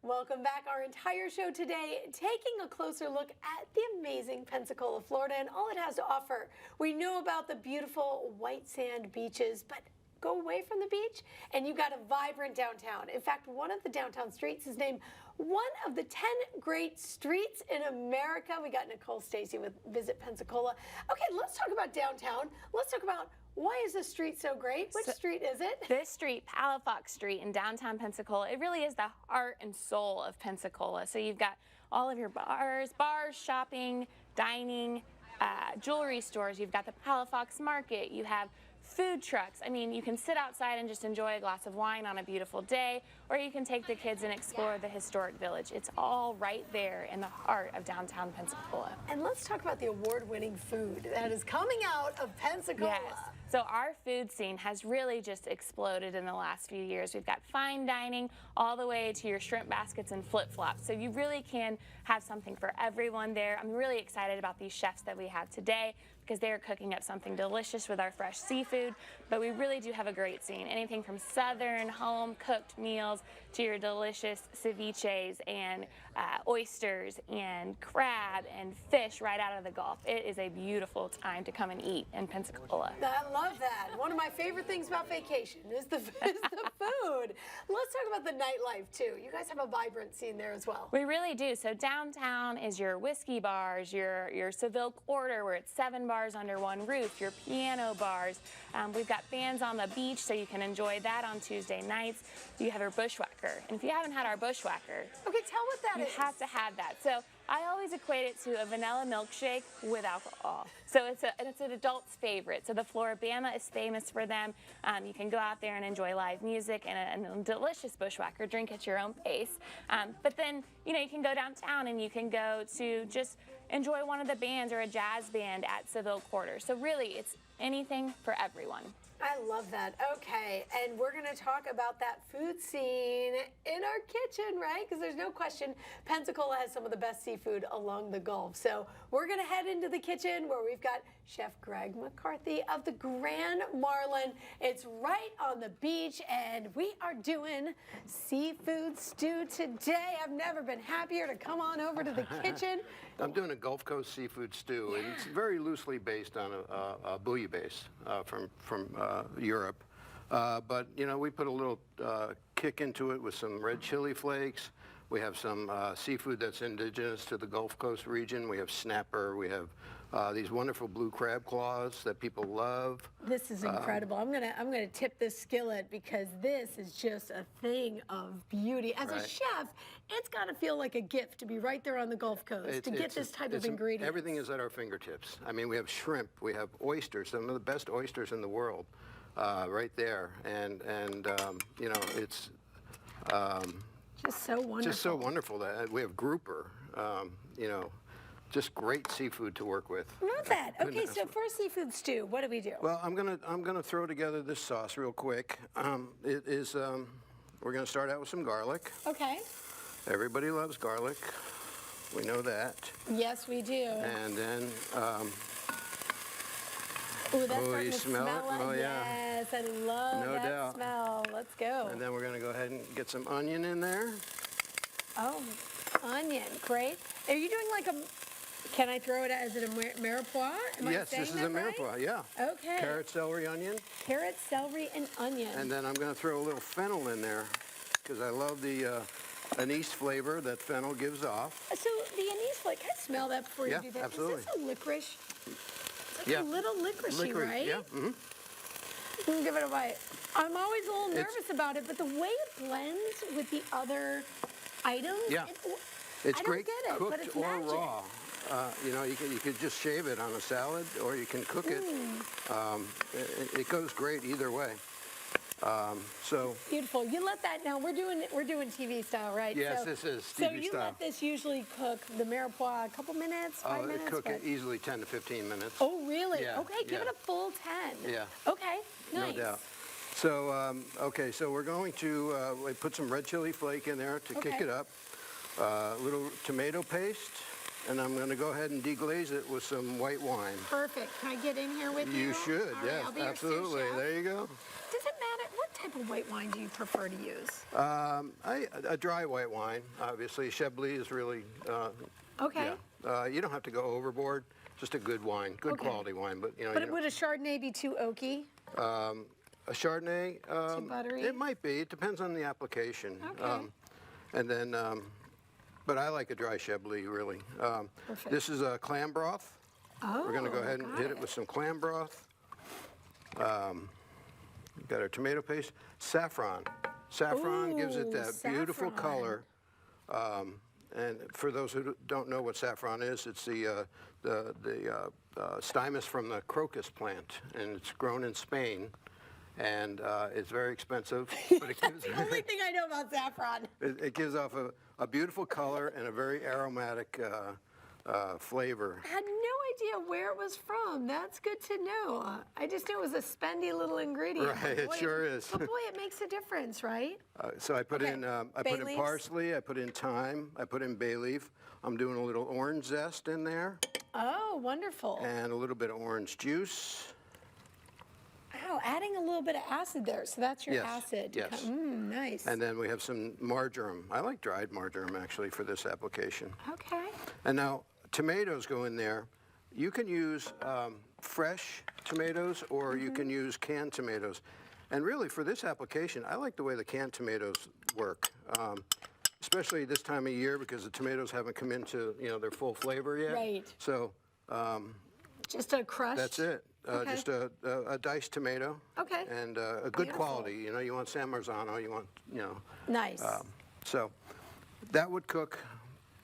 Welcome back. Our entire show today taking a closer look at the amazing Pensacola, Florida, and all it has to offer. We know about the beautiful white sand beaches, but go away from the beach and you've got a vibrant downtown. In fact, one of the downtown streets is named one of the 10 great streets in America. We got Nicole Stacy with Visit Pensacola. Okay, let's talk about downtown. Let's talk about why is this street so great? Which street is it? This street, Palafox Street in downtown Pensacola, it really is the heart and soul of Pensacola. So you've got all of your bars, shopping, dining, jewelry stores. You've got the Palafox Market. You have food trucks. I mean, you can sit outside and just enjoy a glass of wine on a beautiful day, or you can take the kids and explore the historic village. It's all right there in the heart of downtown Pensacola. And let's talk about the award-winning food that is coming out of Pensacola. Yes. So our food scene has really just exploded in the last few years. We've got fine dining all the way to your shrimp baskets and flip-flops. So you really can have something for everyone there. I'm really excited about these chefs that we have today because they are cooking up something delicious with our fresh seafood. But we really do have a great scene. Anything from southern home-cooked meals to your delicious ceviches and oysters and crab and fish right out of the Gulf. It is a beautiful time to come and eat in Pensacola. I love that. One of my favorite things about vacation is the food. Let's talk about the nightlife too. You guys have a vibrant scene there as well. We really do. So downtown is your whiskey bars, your Seville Quarter where it's 7 bars under one roof, your piano bars. We've got bands on the beach so you can enjoy that on Tuesday nights. You have our bushwhacker. And if you haven't had our bushwhacker, okay, tell what that is. You have to have that. So I always equate it to a vanilla milkshake with alcohol. So it's an adult's favorite. So the Floribama is famous for them. You can go out there and enjoy live music and a delicious bushwhacker drink at your own pace. But then, you know, you can go downtown and you can go to just enjoy one of the bands or a jazz band at Seville Quarter. So really, it's anything for everyone. I love that. Okay, and we're going to talk about that food scene in our kitchen, right? Because there's no question Pensacola has some of the best seafood along the Gulf. So we're going to head into the kitchen where we've got Chef Greg McCarthy of the Grand Marlin. It's right on the beach, and we are doing seafood stew today. I've never been happier to come on over to the kitchen. I'm doing a Gulf Coast seafood stew, and it's very loosely based on a bouillabaisse from Europe. But, you know, we put a little kick into it with some red chili flakes. We have some seafood that's indigenous to the Gulf Coast region. We have snapper. We have these wonderful blue crab claws that people love. This is incredible. I'm gonna tip this skillet because this is just a thing of beauty. As a chef, it's got to feel like a gift to be right there on the Gulf Coast to get this type of ingredient. Everything is at our fingertips. I mean, we have shrimp, we have oysters, some of the best oysters in the world, right there, and you know, it's just so wonderful. Just so wonderful that we have grouper, you know. Just great seafood to work with. Love that. Okay, so for seafood stew, what do we do? Well, I'm gonna throw together this sauce real quick. We're gonna start out with some garlic. Okay. Everybody loves garlic. We know that. Yes, we do. And then, ooh, that's oh, starting you to smell it? Oh, yeah. Yes, I love No that doubt. smell. Let's go. And then we're gonna go ahead and get some onion in there. Oh, onion, great. Are you doing like a? Can I throw it as a mirepoix? Yes, this is a mirepoix, yeah. Okay. Carrot, celery, onion. Carrot, celery, and onion. And then I'm going to throw a little fennel in there because I love the anise flavor that fennel gives off. So the anise flavor, can I smell that before you do that? Absolutely. Is this a licorice? It's like a little licoricey, right? Yeah. We'll give it a bite. I'm always a little nervous about it, but the way it blends with the other items, it's I great don't get it, cooked but it's or magic. raw. You know, you could just shave it on a salad, or you can cook it. It goes great either way. So beautiful. You let that now. We're doing TV style, right? Yes, this is TV style. So you style. let this usually cook the mirepoix a couple minutes, 5 minutes. Cook it easily 10 to 15 minutes. Oh, really? Yeah, Okay, give it a full 10. Yeah. Okay, nice. No doubt. So okay, so we're going to put some red chili flake in there to kick it up. A little tomato paste. And I'm going to go ahead and deglaze it with some white wine. Perfect. Can I get in here with you? You should, yes, absolutely. There you go. Does it matter? What type of white wine do you prefer to use? A dry white wine, obviously. Chablis is really, Okay. yeah. You don't have to go overboard. Just a good wine, good quality wine. But But would a Chardonnay be too oaky? a Chardonnay, Too buttery? it might be. It depends on the application. Okay. And then, but I like a dry Chablis, really. Perfect. This is a clam broth. Oh, We're going to go ahead and hit it with some clam broth. We've got our tomato paste. Saffron. Saffron gives it Ooh, that beautiful saffron. color. And for those who don't know what saffron is, it's the stymus from the crocus plant, and it's grown in Spain, and it's very expensive. But it gives, The only thing I know about saffron. it gives off a beautiful color and a very aromatic flavor. I had no idea where it was from. That's good to know. I just knew it was a spendy little ingredient. Right, But it boy, sure is. But boy, it makes a difference, right? So I put in I Bay put in leaves? parsley, I put in thyme, I put in bay leaf. I'm doing a little orange zest in there Oh, wonderful. and a little bit of orange juice. Oh, adding a little bit of acid there. So that's your Yes, acid. yes. Nice. And then we have some marjoram. I like dried marjoram actually for this application. Okay. And now tomatoes go in there. You can use fresh tomatoes or you can use canned tomatoes. And really for this application, I like the way the canned tomatoes work. Especially this time of year because the tomatoes haven't come into their full flavor yet. Right. So Just a crushed. that's it. Okay. Just a diced tomato. Okay. And a good Beautiful. quality. You want San Marzano. You want Nice. So that would cook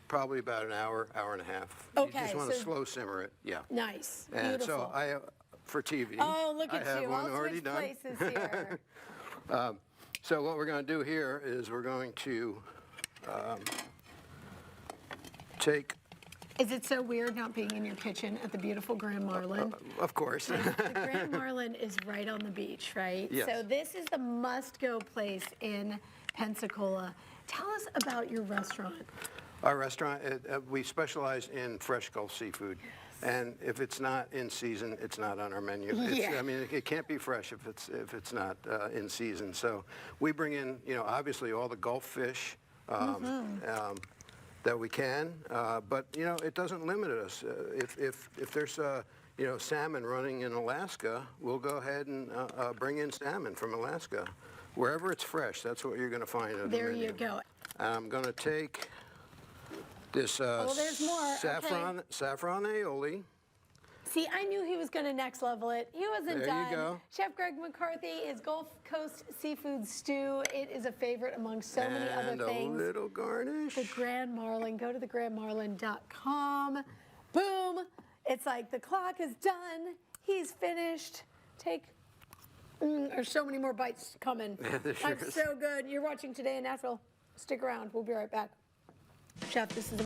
probably about an hour, hour and a half. Okay, You just want to so- slow simmer it. Yeah. Nice. And Beautiful. so for TV. Oh, look at I have you. one I'll already switch done. places here. So what we're going to do here is we're going to take, Is it so weird not being in your kitchen at the beautiful Grand Marlin? of course. The Grand Marlin is right on the beach, right? Yes. So this is the must-go place in Pensacola. Tell us about your restaurant. Our restaurant, we specialize in fresh Gulf seafood. And if it's not in season, it's not on our menu. Yeah. I mean, it can't be fresh if it's not in season. So we bring in, obviously all the Gulf fish that we can, but it doesn't limit us. If there's salmon running in Alaska, we'll go ahead and bring in salmon from Alaska. Wherever it's fresh, that's what you're going to find on the There menu. you go. I'm going to take this there's more. saffron aioli. See, I knew he was going to next level it. He wasn't There done. you go. Chef Greg McCarthy is Gulf Coast seafood stew. It is a favorite among so many other And a things. little garnish. The Grand Marlin. Go to thegrandmarlin.com. Boom. It's like the clock is done. He's finished. There's so many more bites coming. there sure I'm is. so good. You're watching Today in Nashville. Stick around. We'll be right back. Chef, this is